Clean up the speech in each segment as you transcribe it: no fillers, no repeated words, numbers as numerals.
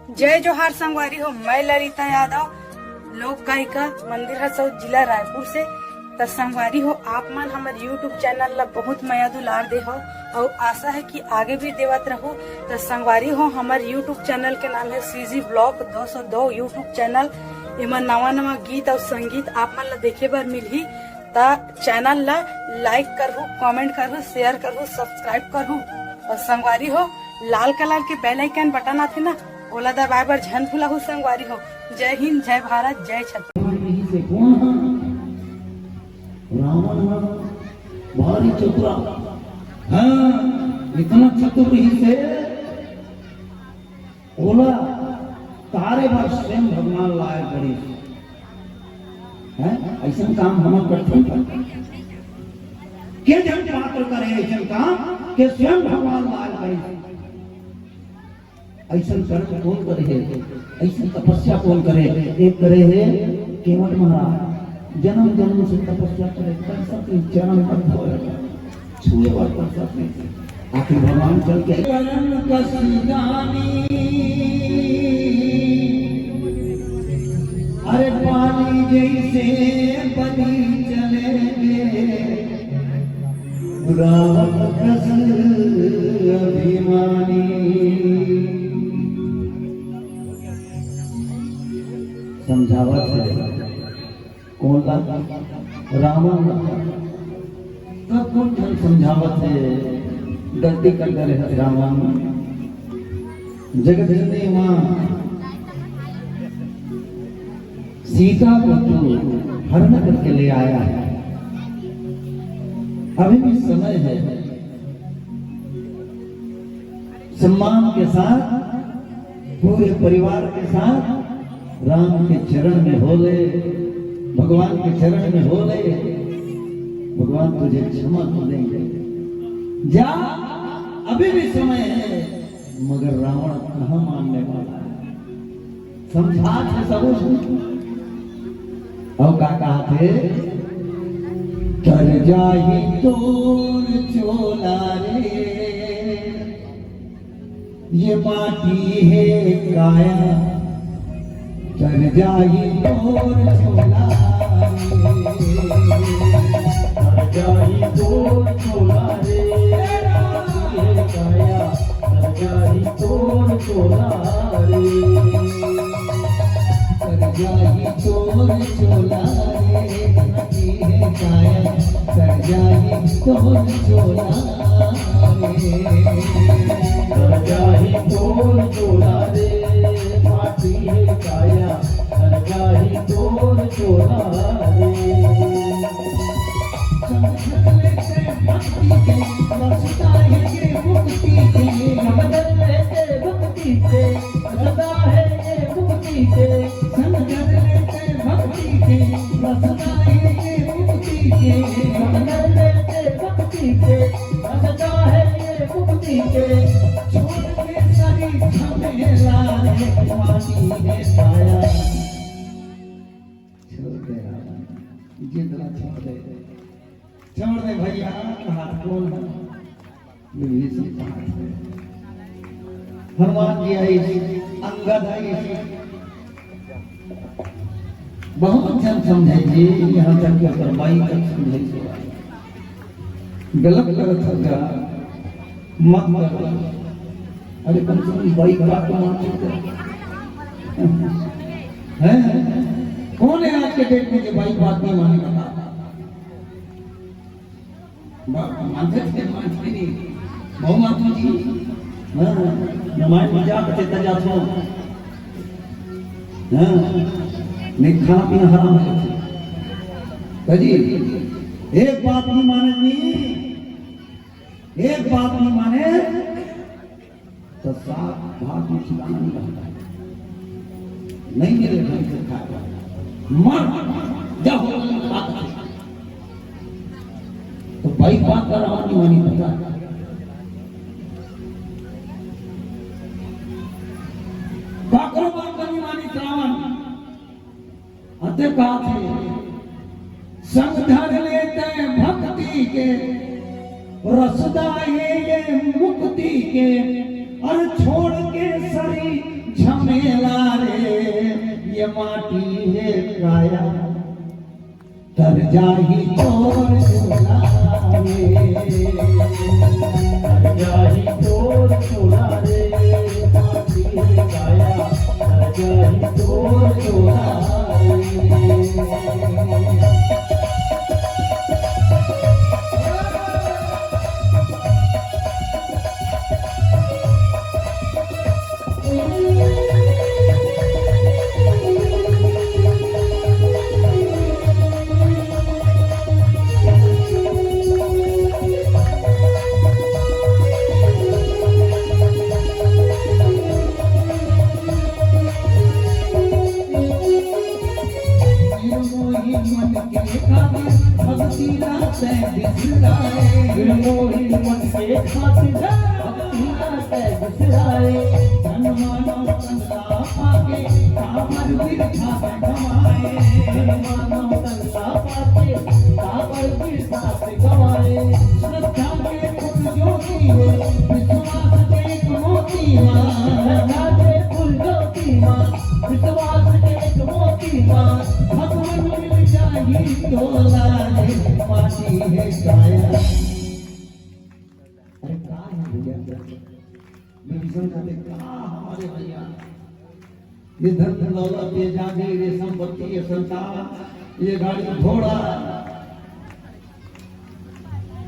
जय जोहार संगवारी हो। मैं ललिता यादव, लोक गायिका, मंदिर हसौद, जिला रायपुर से। तो संगवारी हो, आप मन हमारे यूट्यूब चैनल ला बहुत माया दुलार दे हो और आशा है कि आगे भी देवत रहो। तो संगवारी हो, हमारे यूट्यूब चैनल के नाम है सीजी ब्लॉग 202 यूट्यूब चैनल। इमा नवा नवा गीत और संगीत आप मन ला देखे बर मिलही। ता चैनल ला लाइक करहु, कमेंट करहु, शेयर करहु, सब्सक्राइब करहु। और संगवारी हो, लाल कलर के बेल आइकन बटन आथे ना, ओला दबाए बर झन भूलहु संगवारी हो। जय हिंद, जय भारत, जय छत्तीसगढ़। रावण भारी चतुरा, हाँ इतना चतुर ही से बोला तारे बार स्वयं भगवान लाए पड़ी है। ऐसा काम हम करते के जन पात्र करे ऐसा काम के स्वयं भगवान लाए पड़ी। ऐसा कर्म कौन करे है, ऐसा तपस्या कौन करे। एक करे है केवट महाराज, जन्म जन्म से तपस्या करे, कर सकते चरण पर धोए छुए और कर सकते। आखिर भगवान चल के परम कसिदानी, अरे पानी जैसे बनी चले रावण कस अभिमानी। समझावत है कौन रावण तब कौन जन समझावत है गलती कर रहे रावण। जगत जननी मां सीता को तो हरण करके ले आया है। अभी भी समय है, सम्मान के साथ पूरे परिवार के साथ राम के चरण में हो ले, भगवान के चरण में हो ले। भगवान तुझे क्षमा कर देंगे, जा अभी भी समय है। मगर रावण कहाँ मानने वाला है। समझा थे सब और का कहा थे कर जाही तोर चोला रे, ये माटी है काया कर जाही तोर चोला रे, कर जाही तोर चोला रे, ये काया कर जाही तोर चोला रे, कर जाही तोर चोला रे, नदी है काया कर जाही तोर चोला रे, कर जाही तोर चोला रे, माटी है काया कर जाही तोर चोला रे। भक्ति के रसता है ये मुक्ति के, बदल लेते भक्ति के रसता है ये मुक्ति के, संगत लेते भक्ति के रसता है ये मुक्ति के, बदल लेते भक्ति के रसता है ये मुक्ति के। छोड़ के सारी झमेला रे माटी है काया, छोड़ दे जितना छोड़ दे भैया। हाथ कौन है हनुमान जी आई, अंगद आई, बहुत जन समझे जी। यहाँ तक कि अगर माई तक समझे गलत गलत होगा मत कर। अरे कम से कम बाई का बात तो मानते हैं। कौन है आज के डेट में जो बाई बात नहीं मानेगा? मानते थे मानते नहीं बहु मातू जी, हाँ नमाज मजाक करते जाते हाँ नहीं खाना पीना हराम है जी। एक बात नहीं माने नहीं, एक बात नहीं माने तो सात भाग में खिलाना नहीं रहता, नहीं मिले ढंग से खाएगा मर जब तो भाई बात कर रहा नहीं मानी पता। काकरो बात करनी मानी श्रावण अते कहा थे संग धर लेते भक्ति के रसदा ये मुक्ति के, और छोड़ के सरी झमे ये माटी है काया तर जाही तोर चोला रे तर जाही तोर चोला रे माटी है काया तर जाही तोर चोला रे ये धन दौलत ये जागीर ये संपत्ति ये संतान ये गाड़ी घोड़ा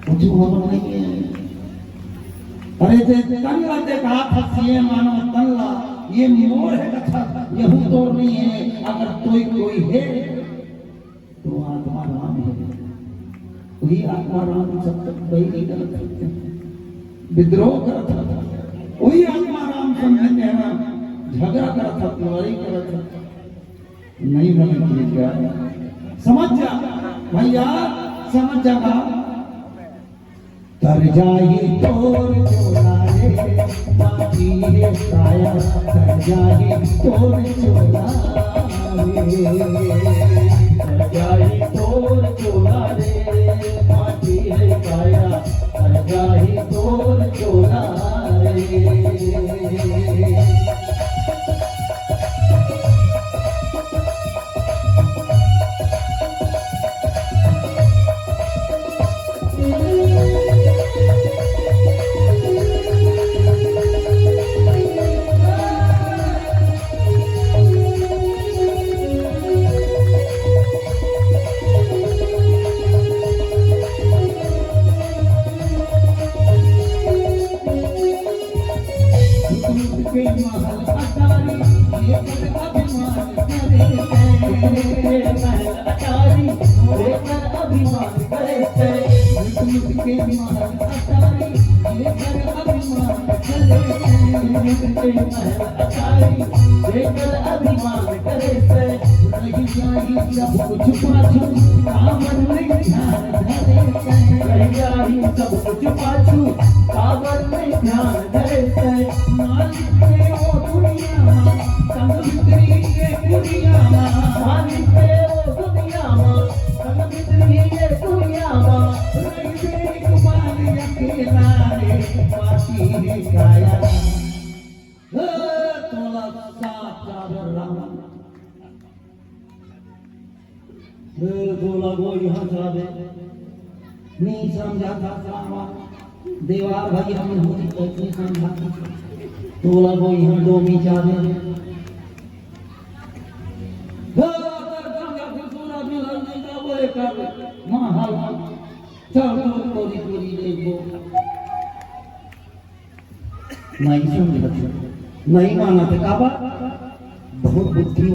कुछ खबर नहीं है। अरे जे तनला ते कहा फसिए मानो तनला ये मोर है कथा यहू तो नहीं है। अगर कोई है तो आत्मा राम है। वही आत्मा राम सब तक वही नहीं कर सकते विद्रोह करता था। वही आत्मा राम समझते हैं झगड़ा करता लड़ाई करता नहीं बने क्या समझ जा भैया समझ जागा तर जाही तोर चोला रे माटी है काया तर जाही तोर चोला रे तर जाही तोर चोला रे माटी है काया तर जाही तोर चोला रे। नहीं समझाता दीवार भाई हम नहीं समझाता तोला को यहाँ दो मीचा दे नहीं समझ नहीं माना थे काबा बहुत बुद्धि